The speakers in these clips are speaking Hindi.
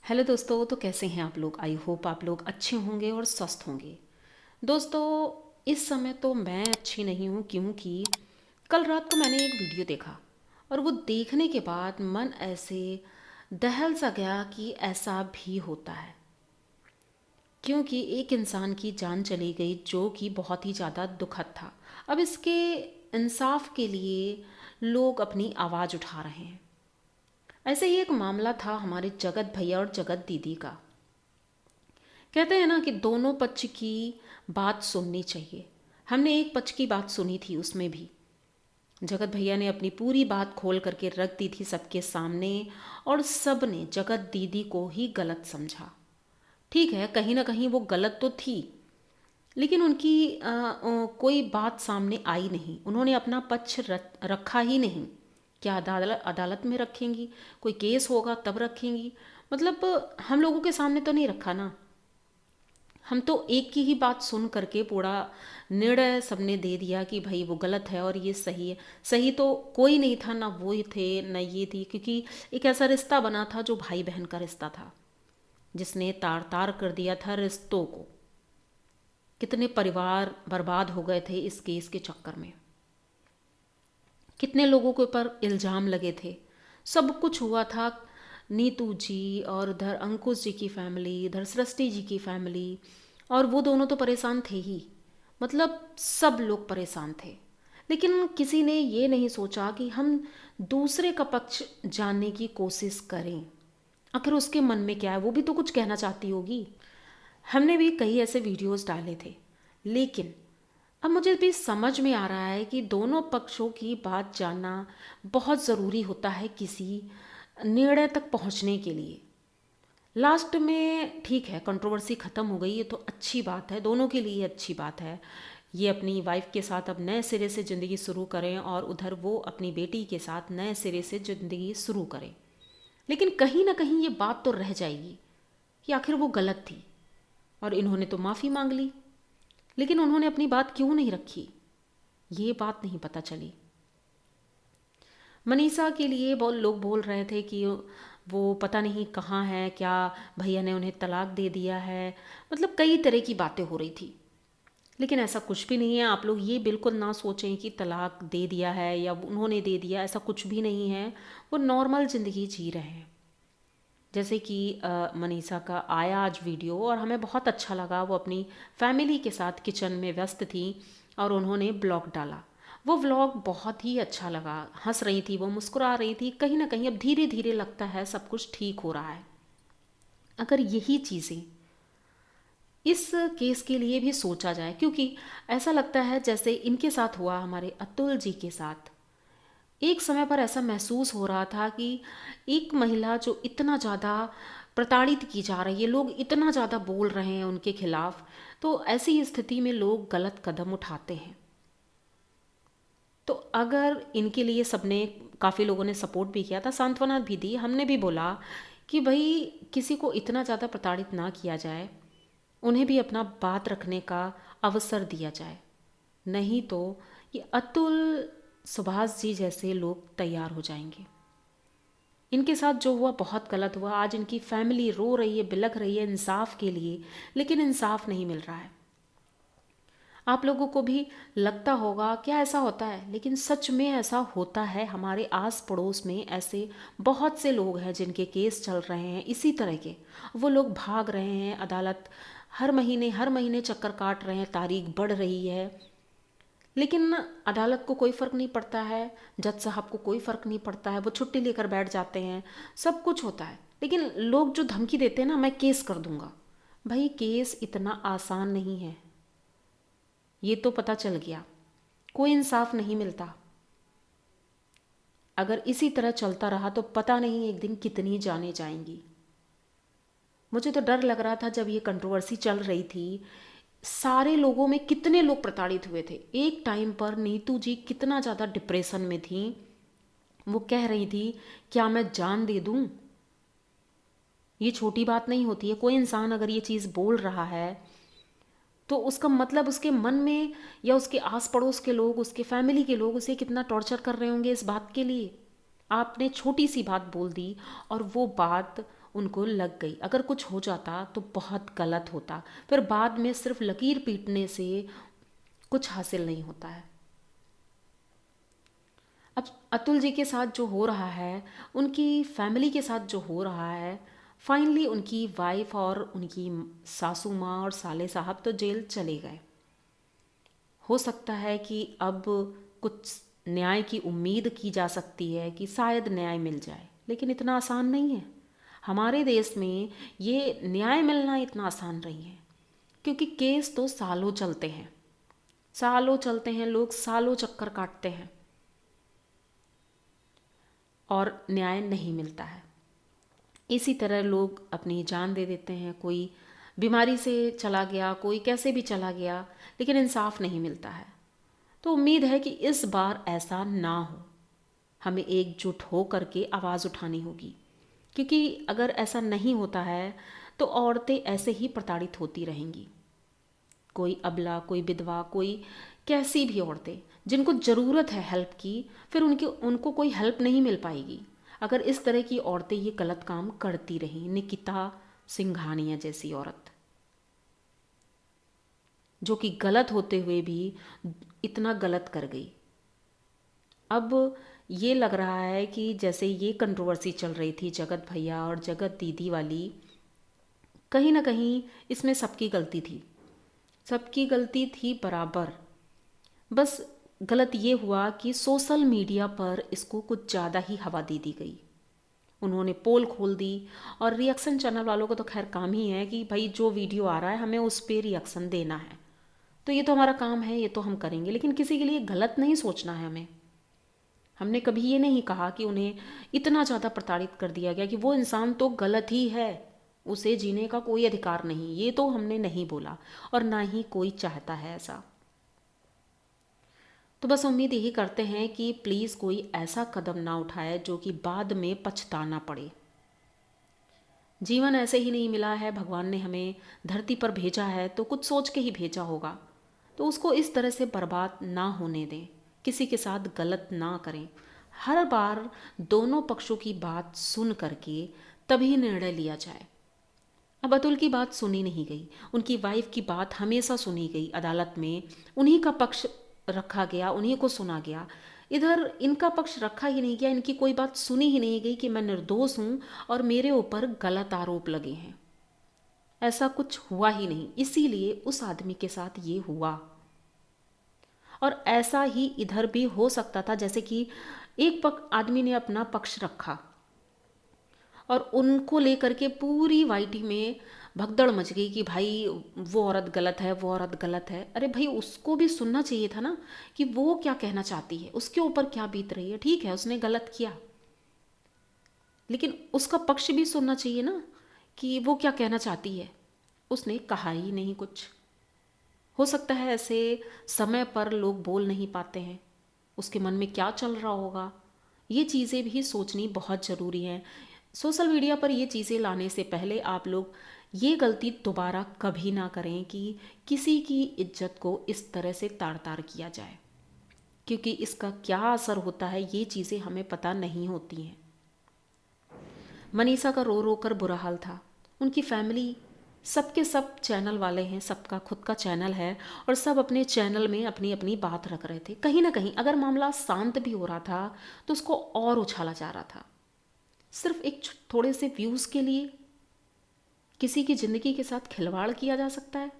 हेलो दोस्तों, तो कैसे हैं आप लोग। आई होप आप लोग अच्छे होंगे और स्वस्थ होंगे। दोस्तों, इस समय तो मैं अच्छी नहीं हूँ क्योंकि कल रात को मैंने एक वीडियो देखा और वो देखने के बाद मन ऐसे दहल सा गया कि ऐसा भी होता है। क्योंकि एक इंसान की जान चली गई जो कि बहुत ही ज़्यादा दुखद था। अब इसके इंसाफ के लिए लोग अपनी आवाज़ उठा रहे हैं। ऐसे ही एक मामला था हमारे जगत भैया और जगत दीदी का। कहते हैं ना कि दोनों पक्ष की बात सुननी चाहिए। हमने एक पक्ष की बात सुनी थी, उसमें भी जगत भैया ने अपनी पूरी बात खोल करके रख दी थी सबके सामने और सब ने जगत दीदी को ही गलत समझा। ठीक है, कहीं ना कहीं वो गलत तो थी, लेकिन उनकी कोई बात सामने आई नहीं। उन्होंने अपना पक्ष रखा ही नहीं। क्या अदालत अदालत में रखेंगी? कोई केस होगा तब रखेंगी? मतलब हम लोगों के सामने तो नहीं रखा ना। हम तो एक की ही बात सुन करके पूरा निर्णय सबने दे दिया कि भाई वो गलत है और ये सही है। सही तो कोई नहीं था, ना वो थे ना ये थी, क्योंकि एक ऐसा रिश्ता बना था जो भाई बहन का रिश्ता था, जिसने तार तार कर दिया था रिश्तों को। कितने परिवार बर्बाद हो गए थे इस केस के चक्कर में। कितने लोगों के ऊपर इल्ज़ाम लगे थे। सब कुछ हुआ था। नीतू जी और उधर अंकुश जी की फैमिली, इधर सृष्टि जी की फैमिली, और वो दोनों तो परेशान थे ही। मतलब सब लोग परेशान थे। लेकिन किसी ने ये नहीं सोचा कि हम दूसरे का पक्ष जानने की कोशिश करें। आखिर उसके मन में क्या है, वो भी तो कुछ कहना चाहती होगी। हमने भी कई ऐसे वीडियोस डाले थे, लेकिन अब मुझे भी समझ में आ रहा है कि दोनों पक्षों की बात जानना बहुत ज़रूरी होता है किसी निर्णय तक पहुंचने के लिए। लास्ट में ठीक है, कंट्रोवर्सी ख़त्म हो गई, ये तो अच्छी बात है, दोनों के लिए अच्छी बात है। ये अपनी वाइफ के साथ अब नए सिरे से ज़िंदगी शुरू करें और उधर वो अपनी बेटी के साथ नए सिरे से ज़िंदगी शुरू करें। लेकिन कहीं ना कहीं ये बात तो रह जाएगी कि आखिर वो गलत थी और इन्होंने तो माफ़ी मांग ली, लेकिन उन्होंने अपनी बात क्यों नहीं रखी, ये बात नहीं पता चली। मनीषा के लिए बहुत लोग बोल रहे थे कि वो पता नहीं कहाँ है, क्या भैया ने उन्हें तलाक दे दिया है। मतलब कई तरह की बातें हो रही थी, लेकिन ऐसा कुछ भी नहीं है। आप लोग ये बिल्कुल ना सोचें कि तलाक दे दिया है या उन्होंने दे दिया, ऐसा कुछ भी नहीं है। वो नॉर्मल ज़िंदगी जी रहे हैं। जैसे कि मनीषा का आया आज वीडियो और हमें बहुत अच्छा लगा। वो अपनी फैमिली के साथ किचन में व्यस्त थी और उन्होंने ब्लॉग डाला। वो व्लॉग बहुत ही अच्छा लगा। हंस रही थी, वो मुस्कुरा रही थी। कहीं ना कहीं अब धीरे धीरे लगता है सब कुछ ठीक हो रहा है। अगर यही चीज़ें इस केस के लिए भी सोचा जाए, क्योंकि ऐसा लगता है जैसे इनके साथ हुआ हमारे अतुल जी के साथ। एक समय पर ऐसा महसूस हो रहा था कि एक महिला जो इतना ज़्यादा प्रताड़ित की जा रही है, लोग इतना ज़्यादा बोल रहे हैं उनके खिलाफ, तो ऐसी स्थिति में लोग गलत कदम उठाते हैं। तो अगर इनके लिए सबने, काफ़ी लोगों ने सपोर्ट भी किया था, सांत्वना भी दी। हमने भी बोला कि भाई किसी को इतना ज़्यादा प्रताड़ित ना किया जाए, उन्हें भी अपना बात रखने का अवसर दिया जाए। नहीं तो ये अतुल, सुभाष जी जैसे लोग तैयार हो जाएंगे। इनके साथ जो हुआ बहुत गलत हुआ। आज इनकी फैमिली रो रही है, बिलख रही है इंसाफ के लिए, लेकिन इंसाफ नहीं मिल रहा है। आप लोगों को भी लगता होगा क्या ऐसा होता है, लेकिन सच में ऐसा होता है। हमारे आस पड़ोस में ऐसे बहुत से लोग हैं जिनके केस चल रहे हैं इसी तरह के। वो लोग भाग रहे हैं अदालत, हर महीने चक्कर काट रहे हैं, तारीख बढ़ रही है, लेकिन अदालत को कोई फ़र्क नहीं पड़ता है। जज साहब को कोई फ़र्क नहीं पड़ता है, वो छुट्टी लेकर बैठ जाते हैं। सब कुछ होता है, लेकिन लोग जो धमकी देते हैं ना, मैं केस कर दूंगा। भाई केस इतना आसान नहीं है, ये तो पता चल गया। कोई इंसाफ नहीं मिलता। अगर इसी तरह चलता रहा तो पता नहीं एक दिन कितनी जाने जाएंगी। मुझे तो डर लग रहा था जब ये कंट्रोवर्सी चल रही थी। सारे लोगों में कितने लोग प्रताड़ित हुए थे। एक टाइम पर नीतू जी कितना ज़्यादा डिप्रेशन में थी। वो कह रही थी क्या मैं जान दे दूं। ये छोटी बात नहीं होती है। कोई इंसान अगर ये चीज़ बोल रहा है तो उसका मतलब उसके मन में या उसके आस पड़ोस के लोग, उसके फैमिली के लोग उसे कितना टॉर्चर कर रहे होंगे इस बात के लिए। आपने छोटी सी बात बोल दी और वो बात उनको लग गई। अगर कुछ हो जाता तो बहुत गलत होता, फिर बाद में सिर्फ लकीर पीटने से कुछ हासिल नहीं होता है। अब अतुल जी के साथ जो हो रहा है, उनकी फैमिली के साथ जो हो रहा है, फाइनली उनकी वाइफ और उनकी सासू माँ और साले साहब तो जेल चले गए। हो सकता है कि अब कुछ न्याय की उम्मीद की जा सकती है कि शायद न्याय मिल जाए, लेकिन इतना आसान नहीं है। हमारे देश में ये न्याय मिलना इतना आसान नहीं है, क्योंकि केस तो सालों चलते हैं, सालों चलते हैं, लोग सालों चक्कर काटते हैं और न्याय नहीं मिलता है। इसी तरह लोग अपनी जान दे देते हैं, कोई बीमारी से चला गया, कोई कैसे भी चला गया, लेकिन इंसाफ नहीं मिलता है। तो उम्मीद है कि इस बार ऐसा ना हो, हमें एकजुट हो करके आवाज़ उठानी होगी, क्योंकि अगर ऐसा नहीं होता है तो औरतें ऐसे ही प्रताड़ित होती रहेंगी। कोई अबला, कोई विधवा, कोई कैसी भी औरतें जिनको ज़रूरत है हेल्प की, फिर उनको कोई हेल्प नहीं मिल पाएगी अगर इस तरह की औरतें ये गलत काम करती रहीं। निकिता सिंघानिया जैसी औरत, जो कि गलत होते हुए भी इतना गलत कर गई। अब ये लग रहा है कि जैसे ये कंट्रोवर्सी चल रही थी जगत भैया और जगत दीदी वाली, कहीं ना कहीं इसमें सबकी गलती थी, सबकी गलती थी बराबर। बस गलत ये हुआ कि सोशल मीडिया पर इसको कुछ ज़्यादा ही हवा दे दी गई। उन्होंने पोल खोल दी, और रिएक्शन चैनल वालों को तो खैर काम ही है कि भाई जो वीडियो आ रहा है हमें उस पर रिएक्शन देना है, तो ये तो हमारा काम है, ये तो हम करेंगे, लेकिन किसी के लिए गलत नहीं सोचना है हमें। हमने कभी ये नहीं कहा कि उन्हें इतना ज़्यादा प्रताड़ित कर दिया गया कि वो इंसान तो गलत ही है, उसे जीने का कोई अधिकार नहीं, ये तो हमने नहीं बोला, और ना ही कोई चाहता है ऐसा। तो बस उम्मीद यही करते हैं कि प्लीज़ कोई ऐसा कदम ना उठाए जो कि बाद में पछताना पड़े। जीवन ऐसे ही नहीं मिला है, भगवान ने हमें धरती पर भेजा है तो कुछ सोच के ही भेजा होगा, तो उसको इस तरह से बर्बाद ना होने दें, किसी के साथ गलत ना करें। हर बार दोनों पक्षों की बात सुन करके तभी निर्णय लिया जाए। अब अतुल की बात सुनी नहीं गई, उनकी वाइफ की बात हमेशा सुनी गई अदालत में, उन्हीं का पक्ष रखा गया, उन्हीं को सुना गया। इधर इनका पक्ष रखा ही नहीं गया, इनकी कोई बात सुनी ही नहीं गई कि मैं निर्दोष हूँ और मेरे ऊपर गलत आरोप लगे हैं। ऐसा कुछ हुआ ही नहीं, इसीलिए उस आदमी के साथ ये हुआ। और ऐसा ही इधर भी हो सकता था, जैसे कि एक आदमी ने अपना पक्ष रखा और उनको लेकर के पूरी वाईटी में भगदड़ मच गई कि भाई वो औरत गलत है, वो औरत गलत है। अरे भाई, उसको भी सुनना चाहिए था ना कि वो क्या कहना चाहती है, उसके ऊपर क्या बीत रही है। ठीक है, उसने गलत किया, लेकिन उसका पक्ष भी सुनना चाहिए ना कि वो क्या कहना चाहती है। उसने कहा ही नहीं कुछ। हो सकता है ऐसे समय पर लोग बोल नहीं पाते हैं, उसके मन में क्या चल रहा होगा, ये चीज़ें भी सोचनी बहुत ज़रूरी है। सोशल मीडिया पर ये चीज़ें लाने से पहले आप लोग ये गलती दोबारा कभी ना करें कि किसी की इज्जत को इस तरह से तार तार किया जाए, क्योंकि इसका क्या असर होता है ये चीज़ें हमें पता नहीं होती हैं। मनीषा का रो रो कर बुरा हाल था, उनकी फैमिली, सबके सब चैनल वाले हैं, सबका खुद का चैनल है और सब अपने चैनल में अपनी अपनी बात रख रहे थे। कहीं ना कहीं अगर मामला शांत भी हो रहा था तो उसको और उछाला जा रहा था, सिर्फ एक थोड़े से व्यूज़ के लिए किसी की ज़िंदगी के साथ खिलवाड़ किया जा सकता है।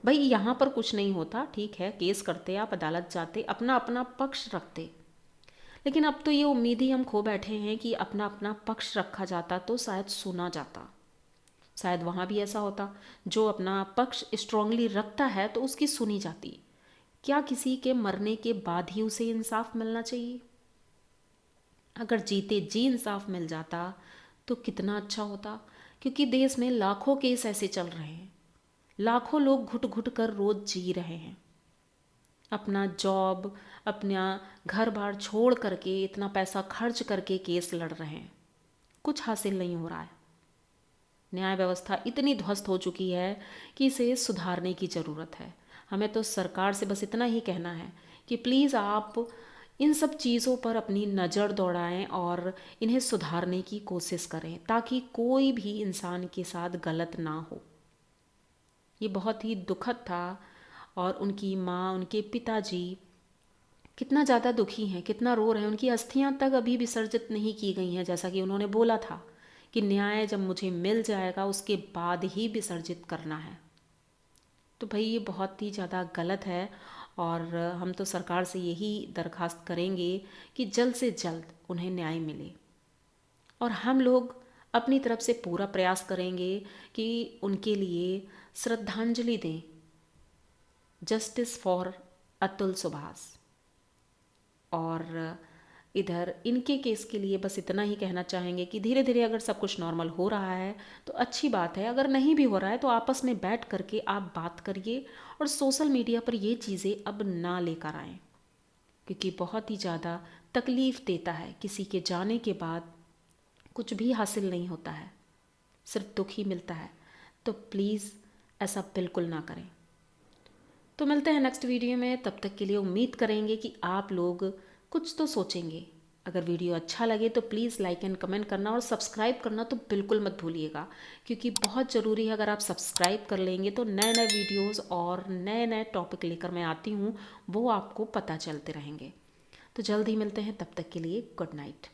भाई यहाँ पर कुछ नहीं होता, ठीक है, केस करते, आप अदालत जाते, अपना अपना पक्ष रखते, लेकिन अब तो ये उम्मीद ही हम खो बैठे हैं कि अपना अपना पक्ष रखा जाता तो शायद सुना जाता, शायद वहाँ भी ऐसा होता, जो अपना पक्ष स्ट्रांगली रखता है तो उसकी सुनी जाती। क्या किसी के मरने के बाद ही उसे इंसाफ मिलना चाहिए? अगर जीते जी इंसाफ मिल जाता तो कितना अच्छा होता, क्योंकि देश में लाखों केस ऐसे चल रहे हैं, लाखों लोग घुट घुट कर रोज जी रहे हैं, अपना जॉब, अपना घर बार छोड़ करके, इतना पैसा खर्च करके केस लड़ रहे हैं, कुछ हासिल नहीं हो रहा है। न्याय व्यवस्था इतनी ध्वस्त हो चुकी है कि इसे सुधारने की ज़रूरत है। हमें तो सरकार से बस इतना ही कहना है कि प्लीज़ आप इन सब चीज़ों पर अपनी नज़र दौड़ाएं और इन्हें सुधारने की कोशिश करें ताकि कोई भी इंसान के साथ गलत ना हो। ये बहुत ही दुखद था और उनकी माँ, उनके पिताजी कितना ज़्यादा दुखी हैं, कितना रो रहे हैं। उनकी अस्थियां तक अभी विसर्जित नहीं की गई हैं, जैसा कि उन्होंने बोला था कि न्याय जब मुझे मिल जाएगा उसके बाद ही विसर्जित करना है। तो भाई ये बहुत ही ज़्यादा गलत है और हम तो सरकार से यही दरखास्त करेंगे कि जल्द से जल्द उन्हें न्याय मिले। और हम लोग अपनी तरफ से पूरा प्रयास करेंगे कि उनके लिए श्रद्धांजलि दें। Justice for Atul Subhash. और इधर इनके केस के लिए बस इतना ही कहना चाहेंगे कि धीरे धीरे अगर सब कुछ नॉर्मल हो रहा है तो अच्छी बात है, अगर नहीं भी हो रहा है तो आपस में बैठ करके आप बात करिए और सोशल मीडिया पर ये चीज़ें अब ना लेकर आएँ, क्योंकि बहुत ही ज़्यादा तकलीफ़ देता है। किसी के जाने के बाद कुछ भी हासिल नहीं होता है, सिर्फ दुख ही मिलता है। तो प्लीज़ ऐसा बिल्कुल ना करें। तो मिलते हैं नेक्स्ट वीडियो में, तब तक के लिए उम्मीद करेंगे कि आप लोग कुछ तो सोचेंगे। अगर वीडियो अच्छा लगे तो प्लीज़ लाइक एंड कमेंट करना और सब्सक्राइब करना तो बिल्कुल मत भूलिएगा, क्योंकि बहुत ज़रूरी है। अगर आप सब्सक्राइब कर लेंगे तो नए नए वीडियोस और नए नए टॉपिक लेकर मैं आती हूँ, वो आपको पता चलते रहेंगे। तो जल्द ही मिलते हैं, तब तक के लिए गुड नाइट।